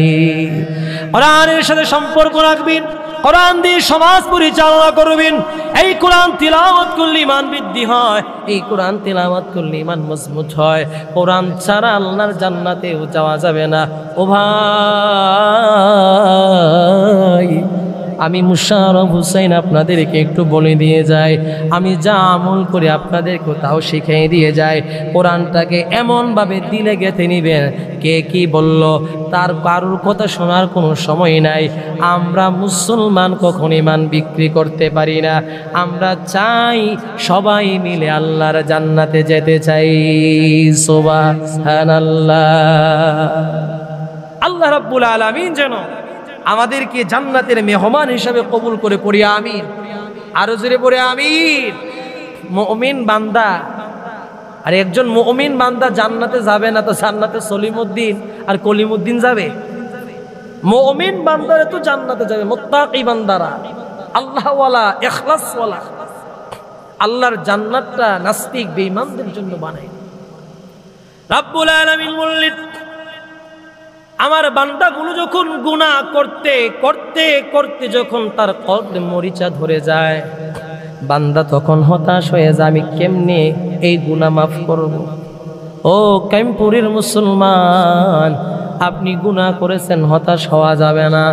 Speaker 1: কোরআনের সাথে সম্পর্ক রাখবেন, কোরআন দিয়ে সমাজ পরিচালনা করবেন। এই কোরআন তিলাওয়াত করলে ঈমান বৃদ্ধি হয়, এই কোরআন তিলাওয়াত করলে ঈমান মজবুত হয়। কোরআন ছাড়া আল্লাহর জান্নাতেও যাওয়া যাবে না। ও ভাই, আমি মুশাররফ হোসেন আপনাদেরকে একটু বলে দিয়ে যাই, আমি যা আমল করে আপনাদেরকে তাও শিখিয়ে দিয়ে যাই। কোরআনটাকে এমনভাবে দিলে গেঁথে নিবেন, কে কি বলল তার কারুর কথা শোনার কোনো সময় নাই। আমরা মুসলমান কখনো ঈমান বিক্রি করতে পারি না। আমরা চাই সবাই মিলে আল্লাহর জান্নাতে যেতে চাই। সুবহানাল্লাহ। আল্লাহ রাব্বুল আলামিন যেন আমাদেরকে জান্নাতের মেহমান হিসেবে কবুল করে পড়ি আমিন। আরো জোরে পড়ে আমিন। মুমিন বান্দা, আর একজন মুমিন বান্দা জান্নাতে যাবে না তো জান্নাতে সলিমউদ্দিন আর কলিমউদ্দিন যাবে? মুমিন বান্দারা তো জান্নাতে যাবে, মুত্তাকি বান্দারা, আল্লাহওয়ালা, ইখলাসওয়ালা। আল্লাহর জান্নাতটা নাস্তিক বেঈমানদের জন্য বানায়। রাব্বুল আলামিন বললেন, আমার বান্দাগুলো যখন গুনাহ করতে করতে করতে যখন তার কলবে মরিচা ধরে যায়, বান্দা তখন হতাশ হয়ে যায়, আমি কেমনে এই গুনাহ মাফ করব? ও কাইমপুরের মুসলমান, আপনি গুনাহ করেছেন, হতাশ হওয়া যাবে না।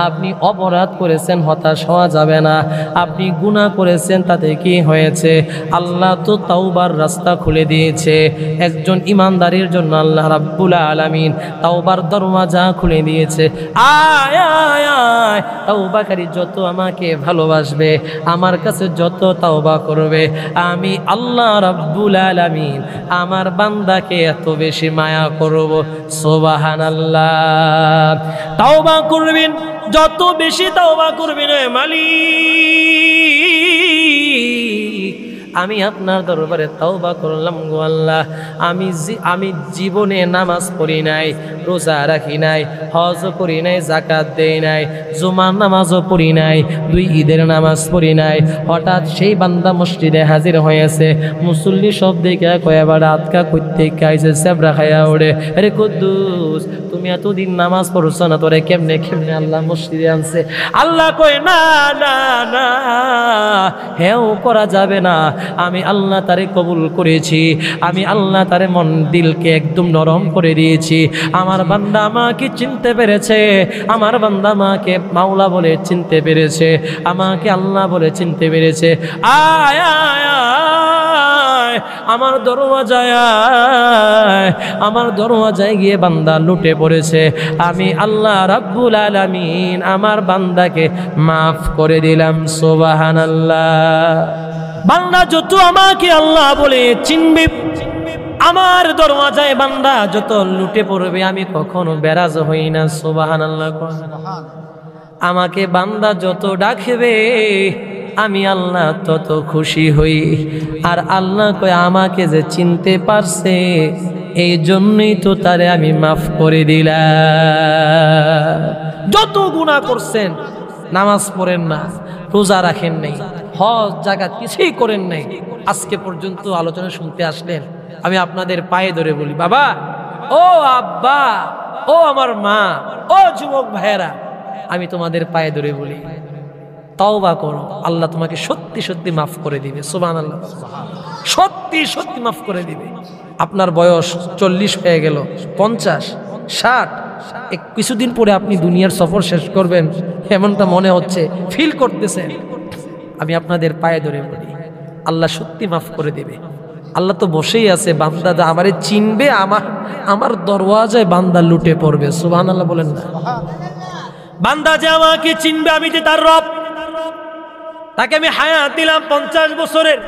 Speaker 1: আপনি অপরাধ করেছেন, হতাশ হওয়া যাবে না। আপনি গুনাহ করেছেন, তাতে কি হয়েছে? আল্লাহ তো তাওবার রাস্তা খুলে দিয়েছে। একজন ইমানদারের জন্য আল্লাহ রাব্বুল আলামিন তাওবার দরওয়াজা খুলে দিয়েছে। আয় আয় আয়, তাওবাকারী যত আমাকে ভালোবাসবে, আমার কাছে যত তাওবা করবে, আমি আল্লাহ রাব্বুল আলামিন আমার বান্দাকে এত বেশি মায়া করব। সুবহানাল্লাহ। তাওবা করবেন, যত বেশি তাওবা করবেন, মালিক আমি আপনার দরবারে তাওবা করলাম গো আল্লাহ, আমি জীবনে নামাজ পড়ি নাই, রোজা রাখি নাই, হজ করি নাই, যাকাত দেই নাই, জুমার নামাজও পড়ি নাই, 2 ঈদের নামাজ পড়ি নাই। হঠাৎ সেই বান্দা মসজিদে হাজির হয়েছে, মুসল্লি সব দেখে কয় এবার আতকা করতে খাইছে, সেবরা খাইয়া ওড়ে, আরে কুদ্দুস তুমি এতদিন নামাজ পড়ছো না, তোরে কেমনে কেমনে আল্লাহ মসজিদে আনছে? আল্লাহ কয় না না না, হেও করা যাবে না। আমি আল্লাহ তারে কবুল করেছি, আমি আল্লাহ তারে মন দিলকে একদম নরম করে দিয়েছি। আমার বান্দা আমাকে চিনতে পেরেছে, আমার বান্দা আমাকে মাওলা বলে চিনতে পেরেছে, আমাকে আল্লাহ বলে চিনতে পেরেছে। আয় আয় আয়, আমার দরওয়াজায় আয়, আমার দরওয়াজায় গিয়ে বান্দা লুটে পড়েছে। আমি আল্লাহ রাব্বুল আলামিন আমার বান্দাকে মাফ করে দিলাম। সুবহানাল্লাহ। বান্দা যত আমাকে আল্লাহ বলে চিনবে, আমার দরওয়াজায় বান্দা যত লুটে পড়বে, আমি কখনো বেরাজ হই না। সুবহানাল্লাহ। আমাকে বান্দা যত ডাকবে, আমি আল্লাহ তত খুশি হই। আর আল্লাহ কয় আমাকে যে চিনতে পারছে, এই জন্যই তো তারে আমি মাফ করে দিলাম। যত গুনাহ করছেন, নামাজ পড়েন না, রোজা রাখেন নাই, হজ জাকাত কিছুই করেন নাই, আজকে পর্যন্ত আলোচনা শুনতে আসলেন, আমি আপনাদের পায়ে ধরে বলি, বাবা, ও আব্বা, ও আমার মা, ও যুবক ভাইয়েরা, আমি তোমাদের পায়ে ধরে বলি, তওবা করো, আল্লাহ তোমাকে সত্যি সত্যি মাফ করে দিবে। সুবহানাল্লাহ। সত্যি সত্যি মাফ করে দিবে। আপনার বয়স 40 হয়ে গেল, 50, 60, কিছুদিন পরে আপনি দুনিয়ার সফর শেষ করবেন, এমনটা মনে হচ্ছে, ফিল করতেছেন। আমি আপনাদের পায়ে ধরে বলি, আল্লাহ সত্যি মাফ করে দিবে। আল্লাহ তো বসেই আছে, বান্দা যা আমারে চিনবে, আমার দরওয়াজায় বান্দা লুটে পড়বে। সুবহানাল্লাহ বলেন না? বান্দা যে আমাকে চিনবে, আমি যে তার রব, তাকে আমি হায়াত দিলাম 50 বছরের,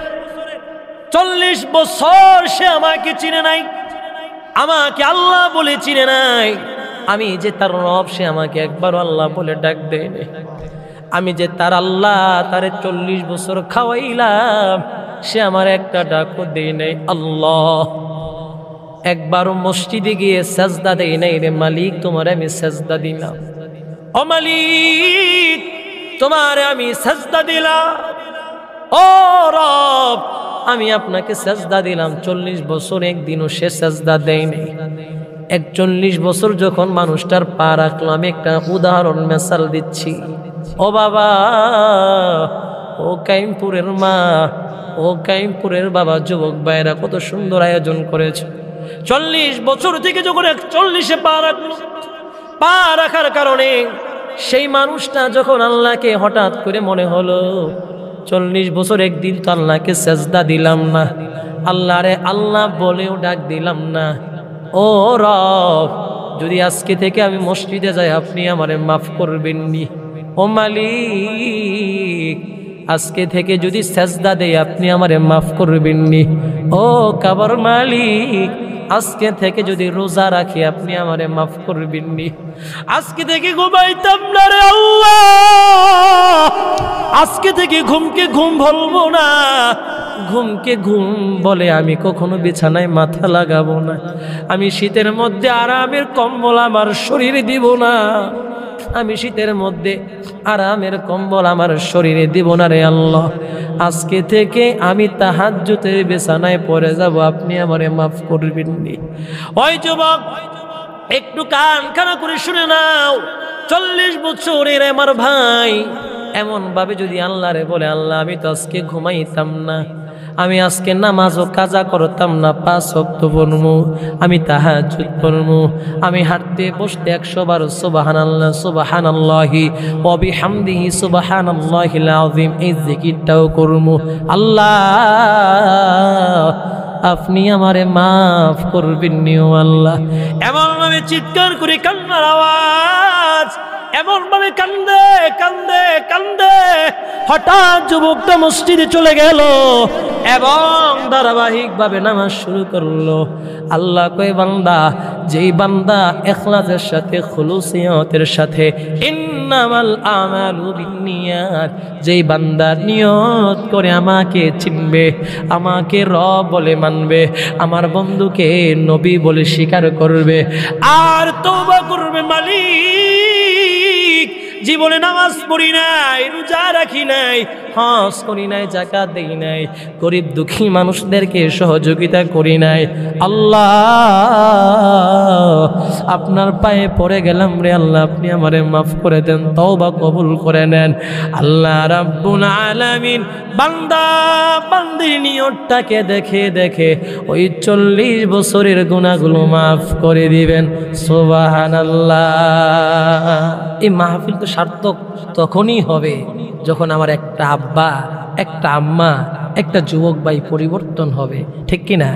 Speaker 1: 40 বছর সে আমাকে চিনে নাই, আমাকে আল্লাহ বলে চিনে নাই। আমি যে তার রব, সে আমাকে একবারও আল্লাহ বলে ডাক দেয় নাই। আমি যে তার আল্লাহ, তারে 40 বছর খাওয়াইলাম, সে আমার একটা ডাকও দেয় নাই। আল্লাহ একবারও মসজিদে গিয়ে সাজদা দেই নাই রে মালিক, তোমারে আমি সাজদা দিলাম। ও মালিক, তোমারে আমি সাজদা দিলাম। ও রব, আমি আপনাকে সাজদা দিলাম। 40 বছর একদিনও সে সাজদা দেয় নাই। 41 বছর যখন মানুষটার পা রাখলো, আমি একটা উদাহরণ মেসাল দিচ্ছি। ও বাবা, ও কাইমপুরের মা, ও কাইমপুরের বাবা, যুবক ভাইরা কত সুন্দর আয়োজন করেছে। 40 বছর থেকে যখন 41-এ পা রাখলো, পা রাখার কারণে সেই মানুষটা যখন আল্লাহকে হঠাৎ করে মনে হলো 40 বছর একদিন তো আল্লাহকে সাজদা দিলাম না, আল্লাহরে আল্লাহ বলেও ডাক দিলাম না। ও রব, যদি আজকে থেকে আমি মসজিদে যাই আপনি আমারে মাফ করবেন নি। ও মালিক, আজকে থেকে যদি সাজদা দেই আপনি আমারে মাফ করবেন নি। ও কাবার মালিক, আজকে থেকে যদি রোজা রাখি আপনি আমারে মাফ করবেন নি। আজকে থেকে ঘুমাইতাম না রে আল্লাহ, আজকে থেকে ঘুমকে ঘুম বলবো না, ঘুমকে ঘুম বলে আমি কখনো বিছানায় মাথা লাগাবো না। আমি শীতের মধ্যে আরামের কম্বল আমার শরীরে দিব না, আমি শীতের মধ্যে আরামের কম্বল আমার শরীরে দিব না রে আল্লাহ। আজকে থেকে আমি তাহাজ্জুদের বিছানায় পড়ে যাব, আপনি আমারে মাফ করবেন নি। ওই যুবক, একটু কান খাড়া করে শুনে নাও। 40 বছরের আমার ভাই এমন ভাবে যদি আল্লাহরে বলে, আল্লাহ আমি তো আজকে ঘুমাইতাম না, আমি আজকে নামাজও কাজা করতাম না, 5 ওয়াক্ত পড়মু, আমি তাহাজ্জুদ পড়মু, আমি হাঁটতে বসতে 100 বার সুবহানাল্লাহ সুবহানাল্লাহি ওয়া বিহামদিহি সুবহানাল্লাহিল আযীম এই জিকিরটাও করমু। আল্লাহ আপনি আমারে মাফ করবেন নি ও আল্লাহ। এমন ভাবে চিৎকার করে কান্নার আওয়াজ, এমন ভাবে কান্দে কান্দে কান্দে হঠাৎ যুবকটা মসজিদে চলে গেল এবং ধারাবাহিক ভাবে নামাজ শুরু করলো। আল্লাহ কয়, বান্দা, যেই বান্দা ইখলাসের সাথে খুলুসিয়তের সাথে ইন্নামাল আমালু বিন্নিয়াত, যেই বান্দা নিয়ত করে আমাকে চিনবে, আমাকে রব বলে মানবে, আমার বন্ধুকে নবী বলে স্বীকার করবে আর তওবা করবে, মালিক জীবনে নামাজ পড়ি নাই, রোজা রাখি নাই, হজ করি নাই, যাকাত দেই নাই, গরিব দুঃখী মানুষদেরকে সহযোগিতা করি নাই, আল্লাহ আপনার পায়ে পড়ে গেলাম রে আল্লাহ, আপনি আমারে মাফ করে দেন, তওবা কবুল করে নেন। আল্লাহ রাব্বুল আলামিন বান্দা বান্দির নিয়তটাকে দেখে দেখে ওই 40 বছরের গুনাহগুলো মাফ করে দিবেন। সুবহানাল্লাহ। এই মাহফিল তো সার্থক তখনই হবে যখন আমার একটা আব্বা, একটা আম্মা, একটা যুবক ভাই পরিবর্তন হবে, ঠিক কিনা?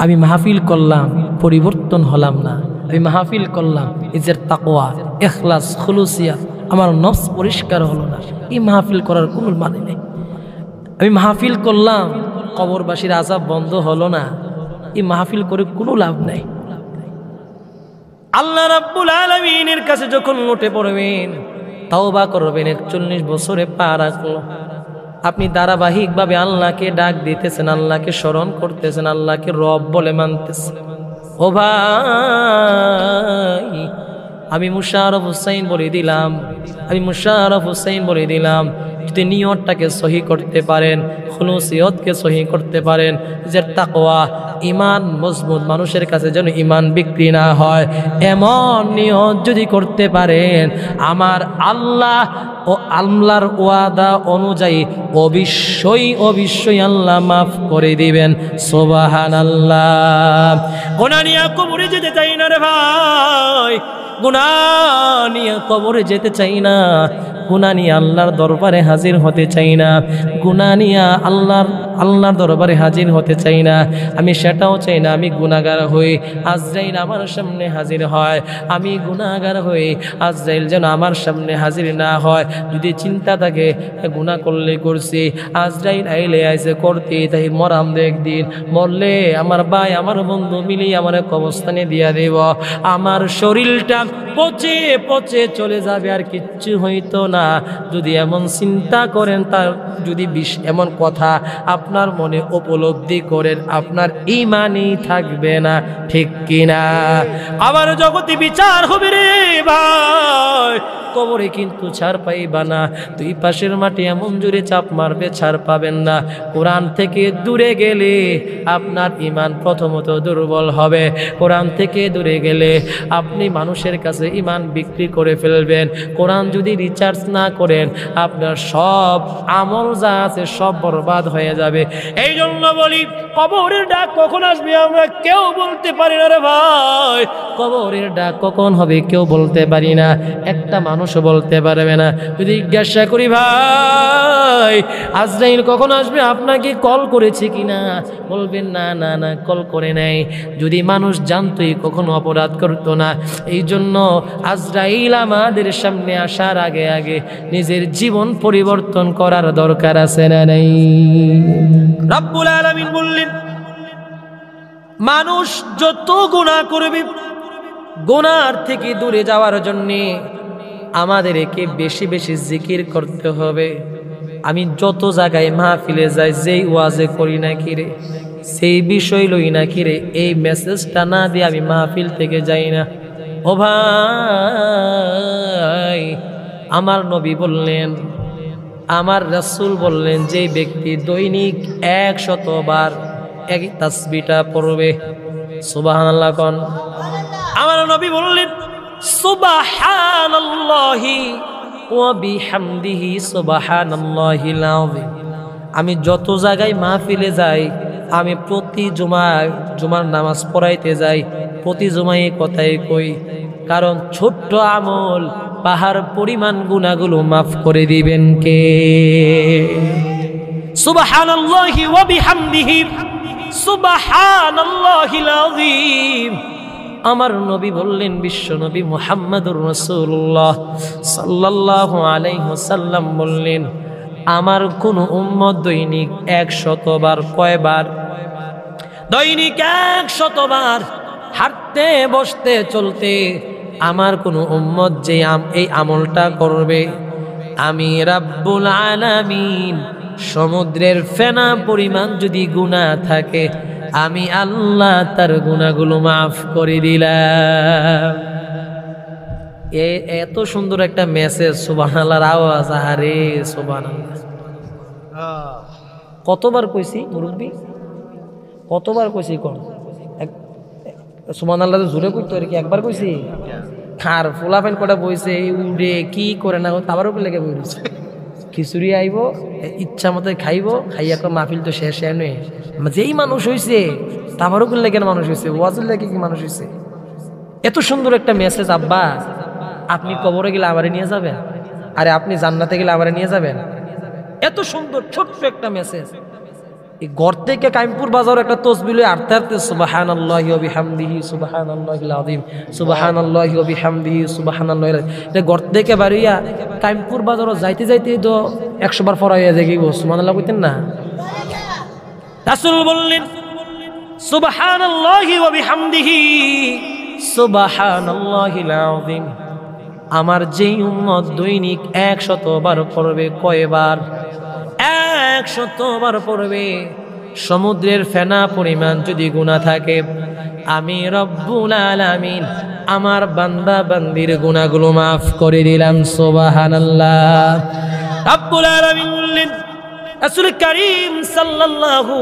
Speaker 1: আমি মাহফিল করলাম, পরিবর্তন হলাম না। আমি মাহফিল করলাম, নিজের তাকওয়া, ইখলাস, খুলুসিয়াত, আমার নফস পরিষ্কার হলো না, এই মাহফিল করার কোনো মানে নেই। আমি মাহফিল করলাম, কবরবাসীর আযাব বন্ধ হলো না, এই মাহফিল করে কোনো লাভ নাই। আল্লাহ রাব্বুল আলামিনের কাছে যখন উঠে পড়বেন, তওবা করবেন, 41 বছরে পা রাখলো, আপনি ধারাবাহিকভাবে আল্লাহকে ডাক দিতেছেন, আল্লাহকে স্মরণ করতেছেন, আল্লাহকে রব বলে মানতেছেন। ও ভাই, আমি মুশাররফ হোসেন বলে দিলাম, আমি মুশাররফ হোসেন বলে দিলাম, যদি নিয়তটাকে সহি করতে পারেন, খুলুসিয়তকে সহি করতে পারেন, যে তাকওয়া ঈমান মজবুত, মানুষের কাছে যেন ঈমান বিক্রি না হয়, এমন নিয়ত যদি করতে পারেন, আমার আল্লাহ ও আল্লাহর ওয়াদা অনুযায়ী অবশ্যই অবশ্যই আল্লাহ মাফ করে দিবেন। সুবহানাল্লাহ। গুনাহ নিয়ে কবরে যেতে চাই না রে ভাই, গুনাহ নিয়ে কবরে যেতে চাই না, গুনাহ নিয়ে আল্লাহর দরবারে হাজির হতে চাই না, গুনাহ নিয়ে আল্লাহর দরবারে হাজির হতে চাই না। আমি সেটাও চাই না আমি গুনাহগার হই, আজরাইল আমার সামনে হাজির হয়, আমি গুনাহগার হই, আজরাইল যেন আমার সামনে হাজির না হয়। যদি চিন্তা থাকে গুনাহ করলে করছি, আজরাইল আইলে আইসে করতে, তাই মরাম একদিন, মরলে আমার ভাই আমার বন্ধু মিলে আমার কবরস্থানে দিয়া দেব, আমার শরীরটা পচে পচে চলে যাবে, আর কিচ্ছু হইতো না। না। যদি এমন চিন্তা করেন, তার যদি এমন কথা আপনার মনে উপলব্ধি করেন, আপনার ঈমানই থাকবে না, ঠিক কিনা? আবার জগতে বিচার হবে রে ভাই, কবরে কিন্তু ছাড় পাইবা না। দুই পাশের মাটি এমন জোরে চাপ মারবে, ছাড় পাবেন না। কোরআন থেকে দূরে গেলে আপনার ঈমান প্রথমত দুর্বল হবে। কোরআন থেকে দূরে গেলে আপনি মানুষের কাছে ঈমান বিক্রি করে ফেলবেন। কোরআন যদি রিচার্জ না করেন, আপনার সব আমল যা আছে সব বরবাদ হয়ে যাবে। এই জন্য বলি, কবরের ডাক কখন আসবে আমরা কেউ বলতে পারি না রে ভাই। কবরের ডাক কখন হবে কেউ বলতে পারি না, একটা মানুষও বলতে পারবে না। যদি জিজ্ঞাসা করি ভাই আজরাইল কখন আসবে, আপনাকে কল করেছে কিনা, বলবেন না না না কল করে নাই। যদি মানুষ জানতোই কখনো অপরাধ করতো না। এই জন্য আজরাইল আমাদের সামনে আসার আগে আগে নিজের জীবন পরিবর্তন করার দরকার আছে না নাই? রব্বুল আলামিন বললেন, মানুষ যত গুনাহ করবে, গুনার থেকে দূরে যাওয়ার জন্যে আমাদেরকে বেশি বেশি জিকির করতে হবে। আমি যত জায়গায় মাহফিলে যাই, যেই ওয়াজে করি না কিরে, সেই বিষয় লই না কিরে, এই মেসেজটা না দিয়ে আমি মাহফিল থেকে যাই না। ও ভাই, আমার নবী বললেন, আমার রাসূল বললেন, যে ব্যক্তি দৈনিক 100 বার এক তাসবিহটা পড়বে, সুবহানাল্লাহ কোন। আমার নবী বললেন, সুবহানাল্লাহি ওয়া বিহামদিহি সুবহানাল্লাহিল আযীম। আমি যত জায়গায় মাহফিলে যাই, আমি প্রতি জুমার নামাজ পড়াইতে যাই, প্রতি জুমায় কথাই কই, কারণ ছোট্ট আমল পাহাড় পরিমাণ গুনাহগুলো মাফ করে দিবেন কে? সুবহানাল্লাহি ওয়া বিহামদিহি সুবহানাল্লাহিল আযীম। আমার নবী বললেন, বিশ্ব নবী মুহাম্মদুর রাসূলুল্লাহ সাল্লাল্লাহু আলাইহি ওয়াসাল্লাম বললেন, আমার কোন উম্মত দৈনিক 100 বার, কয়বার? দৈনিক 100 বার হাঁটতে বসতে চলতে আমার কোন উম্মত যে এই আমলটা করবে, আমি রাব্বুল আলামিন সমুদ্রের ফেনা পরিমাণ যদি গুনাহ থাকে, আমি আল্লাহ তার গুনাহগুলো মাফ করে দিলাম। এত সুন্দর একটা মেসেজ, সুবহানাল্লাহর আওয়াজ, আরে সুবহানাল্লাহ। কতবার কইছি মুরব্বি, কতবার কইছি? কোন সুবহানাল্লাহ জোরে কইতো আর কি, একবার কইছি? আর ফুলাফেন কটা বইছে উড়ে কি করে না, তাবারও লেগে বইছে। খিচুড়ি আইব, ইচ্ছা মতো খাইব, খাইয়া মাহফিল তো শেষ নয়। যেই মানুষ হয়েছে তাবারও লেগে মানুষ হয়েছে, ওয়াজের লেগে কি মানুষ হয়েছে। এত সুন্দর একটা মেসেজ আব্বা, আপনি কবরে গেলে আমারে নিয়ে যাবেন, আরে আপনি জান্নাতে গেলে আমারে নিয়ে যাবেন। এত সুন্দর ছোট্ট একটা মেসেজ। এই ঘর থেকে কাইমপুর বাজার একটা তসবিহ লয়ে আরতে আরতে সুবহানাল্লাহি ওয়া বিহামদিহি সুবহানাল্লাহিল আযীম, সুবহানাল্লাহি ওয়া বিহামদিহি সুবহানাল্লাহিল আযীম। এটা ঘর থেকে বাড়িয়া কাইমপুর বাজারও যাইতে যাইতে তো 100 বার পড়াইয়া যাইব, সুবহানাল্লাহ কইতেন না? রাসূল বললেন, সুবহানাল্লাহি ওয়া বিহামদিহি সুবহানাল্লাহিল আযীম। আমার যেই উম্মত দৈনিক 100 বার পড়বে, কয়বার? 100 বার পড়বে। সমুদ্রের ফেনা পরিমাণ যদি গুনাহ থাকে, আমি রব্বুল আলামিন আমার বান্দা বান্দির গুনাহগুলো মাফ করে দিলাম, সুবহানাল্লাহ। রব্বুল আলামিন বললেন, রাসূল করিম সাল্লাল্লাহু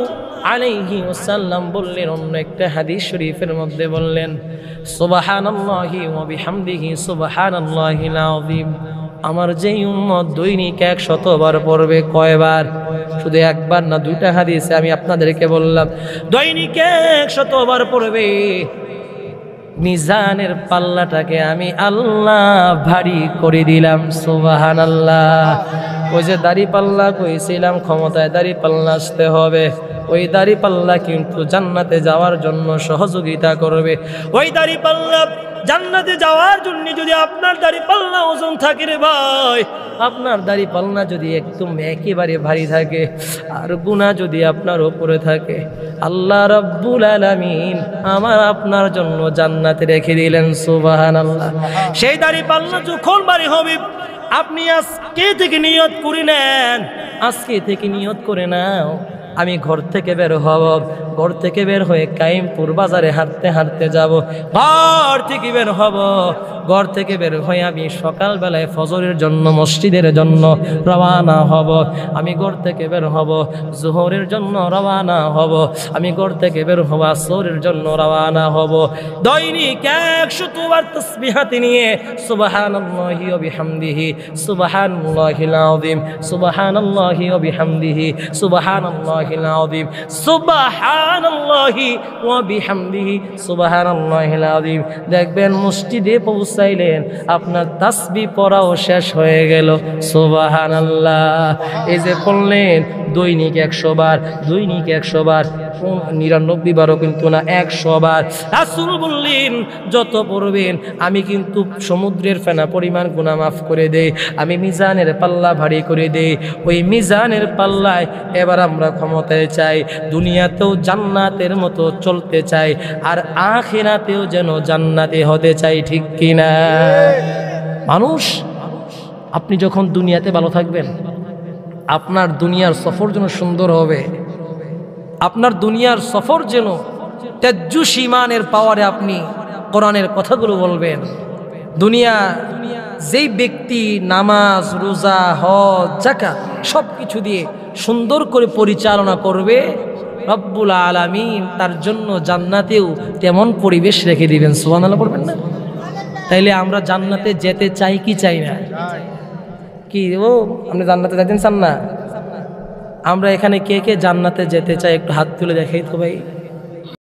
Speaker 1: আলাইহি ওয়াসাল্লাম বললেন, অন্য একটা হাদিস শরীফের মধ্যে বললেন, সুবহানাল্লাহি ওয়া বিহামদিহি সুবহানাল্লাহিল আযীম। আমার যেই উম্মত দৈনিক 100 বার পড়বে, কয়বার? শুধু একবার না, দুইটা হাদিসে আমি আপনাদেরকে বললাম, দৈনিক 100 বার পড়বে। মিজানের পাল্লাটাকে আমি আল্লাহ ভারী করে দিলাম, সুবহানাল্লাহ। ওই যে দাড়ি পাল্লা কইছিলাম, ক্ষমতায় দাড়ি পাল্লা আসতে হবে, ওই দাড়ি পাল্লা কিন্তু জান্নাতে যাওয়ার জন্য সহযোগিতা করবে। ওই দাড়ি পাল্লা জান্নাতে যাওয়ার জন্য যদি আপনার দাড়ি পাল্লা ওজন থাকে রে ভাই, আপনার দাড়ি পাল্লা যদি একদম একেবারে ভারী থাকে আর গুনাহ যদি আপনার উপরে থাকে, আল্লাহ রাব্বুল আলামিন আমার আপনার জন্য জান্নাতে রেখে দিলেন। সুবহানাল্লাহ। সেই দাড়ি পাল্লা যখন ভারী হবে, আপনি আজকে থেকে নিয়ত করে নেন, আজকে থেকে নিয়ত করে নাও, আমি ঘর থেকে বের হব, ঘর থেকে বের হয়ে কাইমপুর বাজারে হাঁটতে হাঁটতে যাব, ঘর থেকে বের হব, ঘর থেকে বের হয়ে আমি সকালবেলায় ফজরের জন্য মসজিদের জন্য রওনা হব, আমি ঘর থেকে বের হব জোহরের জন্য রওনা হব, আমি ঘর থেকে বের হব আসরের জন্য রওনা হব। দৈনিক 100 বার তাসবিহাত নিয়ে সুবহানাল্লাহি ওয়া বিহামদিহি সুবহানাল্লাহিল আযীম সুবহানাল্লাহি ওয়া বিহামদিহি সুবহানাল্লাহিল আযীম সুবহানাল্লাহি ওয়া বিহামদিহি সুবহানাল্লাহিল আযীম। দেখবেন মসজিদে পৌঁছাইলেন, আপনার তাসবিহ পড়াও শেষ হয়ে গেল। সুবহানাল্লাহ। এই যে পড়লেন দৈনিক 100 বার, দৈনিক 100 বার, 99 বারও কিন্তু না, 100 বার। রাসূল বললেন যত পড়বেন আমি কিন্তু সমুদ্রের ফেনা পরিমাণ গুনাহ মাফ করে দেই, আমি মিজানের পাল্লা ভারী করে দেই। ওই মিজানের পাল্লায় এবার আমরা ক্ষমতায় চাই, দুনিয়াতেও জান্নাতের মতো চলতে চাই আর আখিরাতেও যেন জান্নাতে হতে চাই, ঠিক কিনা? মানুষ, আপনি যখন দুনিয়াতে ভালো থাকবেন, আপনার দুনিয়ার সফর যেন সুন্দর হবে, আপনার দুনিয়ার সফর যেন তেজ্জুস ঈমানের পাওয়ারে আপনি কোরআনের কথাগুলো বলবেন। দুনিয়া যেই ব্যক্তি নামাজ রোজা হজ যাকাত সব কিছু দিয়ে সুন্দর করে পরিচালনা করবে, রব্বুল আলামিন তার জন্য জান্নাতেও তেমন পরিবেশ রেখে দিবেন। সুবহানাল্লাহ পড়বেন না? তাইলে আমরা জান্নাতে যেতে চাই কি চাই না? কি ও আপনি জান্নাতে যেতেন চান না? আমরা এখানে কে কে জান্নাতে যেতে চাই একটু হাত তুলে দেখাই তো ভাই।